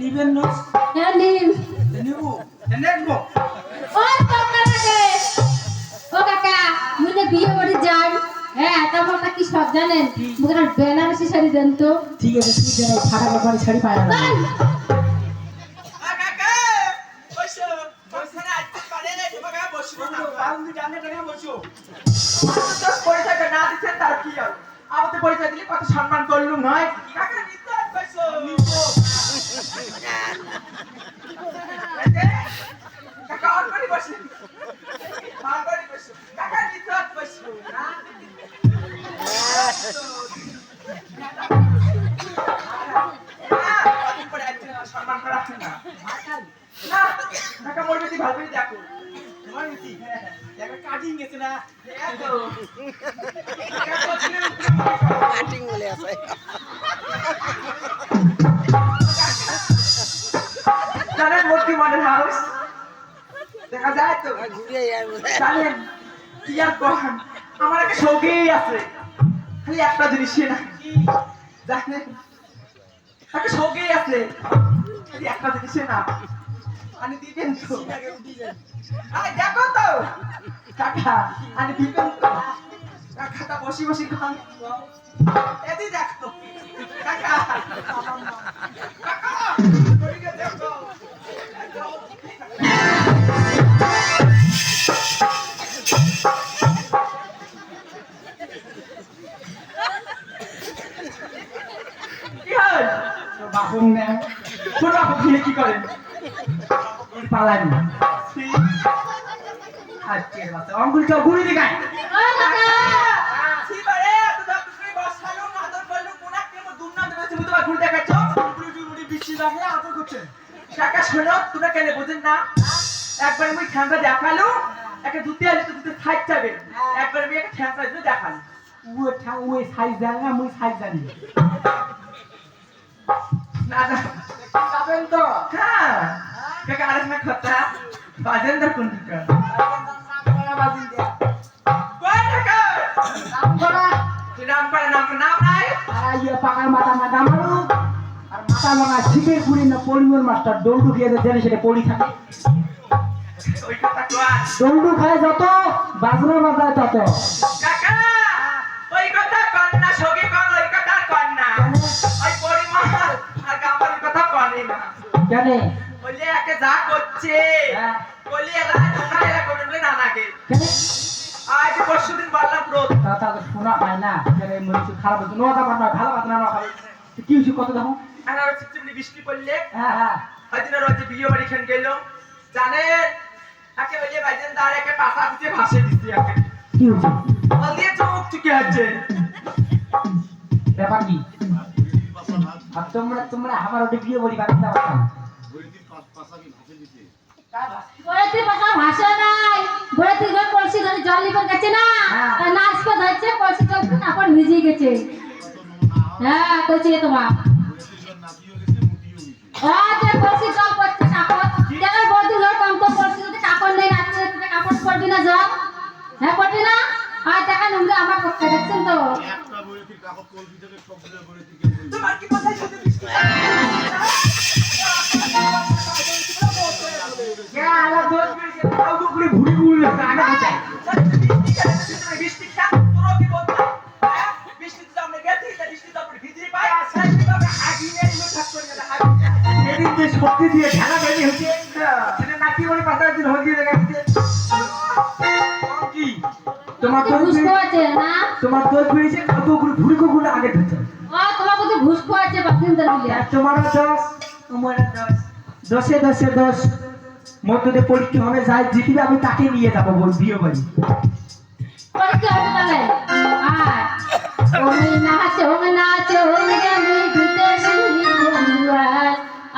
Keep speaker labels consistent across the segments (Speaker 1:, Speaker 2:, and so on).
Speaker 1: নিবেন না?
Speaker 2: হ্যাঁ নিম।
Speaker 1: নিব দেখবো
Speaker 2: ও কাকা ও কাকা মুনে বিয়ে বাড়ি যাই। হ্যাঁ তারপর নাকি সব জানেন মুখে বেনারসি শাড়ি দেন তো।
Speaker 1: ঠিক আছে তুই যেন ফাটা কাপড় শাড়ি পায় না। কাকা বসো বসনে আজকে পারে না তোমাকে বসবো না বাউন্ডি জানে টাকা বসো তো পয়সা না দিছেন তার কি আর আমাদের পয়সা দিলে কত সম্মান করলুম নয় কাকা নিতে বসো কাকা আর করে বসে আর করে বসো কাকা নিতে বসো না সম্মান করা না না কাকা মোর বেশি ভালোই দেখো তোমার বেশি দেখা কাটিং গেছে না দেখো
Speaker 3: কাটিং বলে আছে
Speaker 1: জানেন মূর্তি মডেল হাউস দেখা যায় তো
Speaker 3: ঘুরে যায়
Speaker 1: জানেন কি আর কখন আমার একটা শৌকেই আছে খালি একটা জিনিস না জানেন একটা শৌকেই আছে খালি একটা জিনিস না আমি দিবেন তো আরে দেখো তো কাকা আমি দিবেন তো কাকাটা বসি বসি খান এদি দেখো কাকা কাকা ওইদিকে দেখো বাপু না ছোট বাপু খেলে কি করেন পালানি আজকে বাচ্চা অঙ্গুল চাও গুড়ি দিগায়
Speaker 2: ও কাকা
Speaker 1: সিবারে এত দাম তুমি বসালো আদর করলো কোনা কেমন দুমনা দেবে তুমি তোমার গুড়ি দেখাচ্ছো গুড়ি গুড়ি বিচি লাগে আদর করছে কাকা শোনো তোমরা কেন বুঝেন না একবার আমি ঠান্ডা দেখালো একটা দুধে আলে তো দুধে সাইজ যাবে একবার আমি একটা ঠান্ডা দিয়ে দেখালো ওই সাইজ জানি না মুই সাইজ জানি না না যাবেন তো হ্যাঁ কাকা আরেকটা কথা বাজেন দা কোন দিকে বাজেন দিয়া কোন টাকা নাম করে নাম নাই ইয়ে পাকার মাথা মাথা মারু আর মাথা লাগা শিখে পুরি না পরিমল মাস্টার দৌড়ু খেয়ে দেন সেটা পড়ি থাকে ওই কথা কোয়া দৌড়ু খায় যত বাজনা বাজায় তত কাকা ওই কথা কন না সগে কন ওই কথা কন না ওই পরিমল আর গামার কথা কনে না কেন বলে একে যা করছে বলি এরা তোমরা এরা করবে না নাকি কেন আজ পরশুদিন বললাম রোদ তা শোনা হয় না কেন মনে খারাপ হচ্ছে নোটা বানা ভালো বানা না খাবে কি হইছে কত দাও আর চিমনি বৃষ্টি পড়লে হ্যাঁ হ্যাঁ হয়তো রোজ বিয়ে বাড়ি খান গেল জানেন একে বলে বাইজেন দাঁড় একে পাশা দিতে ভাসে দিছি একে কি হইছে বলিয়ে চোখ চুকে আছে ব্যাপার কি আর তোমরা আমার ওটা বিয়ে বাড়ি বাড়ি দাও
Speaker 2: গোড়াতে পাকা ভাষা নাই গোড়াতে গো কলসি ধরে জল লিপন গেছে না তা নাচ পা ধরছে কলসি জল তো কাপড় ভিজে গেছে হ্যাঁ কইছে তোমার আরে কলসি জল পড়ছে কাপড় যারা বড় লোক কম তো কলসি যদি কাপড় নেই নাচতে তুমি কাপড় পরবি না জল হ্যাঁ পড়বি না আর টাকা নোংরা আমার পক্ষে দেখছেন তো
Speaker 4: একটা বইতে কাপড় কলসি থেকে সবগুলো বইতে
Speaker 1: তোমার কি কথা শুনতে বৃষ্টি क्या आला दोस्त मेरे से आओ तो पूरे भूरी भूरी लगता है आगे बचाए बिस्टी क्या तोरो की बोलता है बिस्टी तो हमने गया थी तो बिस्टी तो अपनी भीतरी पाए आशा तो आगे में लो ठक कर गया आगे ये दिन जो शक्ति दिए ढाला करनी होती है সেটা নাকি বলে 15 দিন হয়ে গেছে কি তোমার তো
Speaker 2: ঘুষকো আছে না
Speaker 1: তোমার দোষ বেরিয়েছে কত ভুরি কোগুলো আগে ধরছে
Speaker 2: তোমার কত ঘুষকো আছে বাকিন দিলে
Speaker 1: তোমার দোষ তোমার দোষ দশে দশে দশ মধ্যে পরীক্ষা হবে যাই জিতবে আমি তাকে নিয়ে যাবো বল বিয়ে বাড়ি
Speaker 2: পরীক্ষা হবে তাহলে ওই নাচ ওই নাচ ওই রে মুই ভিতে শুনি বন্ধুয়ার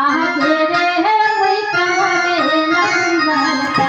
Speaker 2: আহা রে হে মুই কামরে নাচবারতা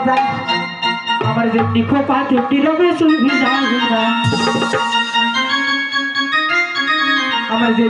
Speaker 1: যায়
Speaker 5: আমার যেমনি খোপা তেমনি রবে চুল ভিজা ভিজা আমার যেমনি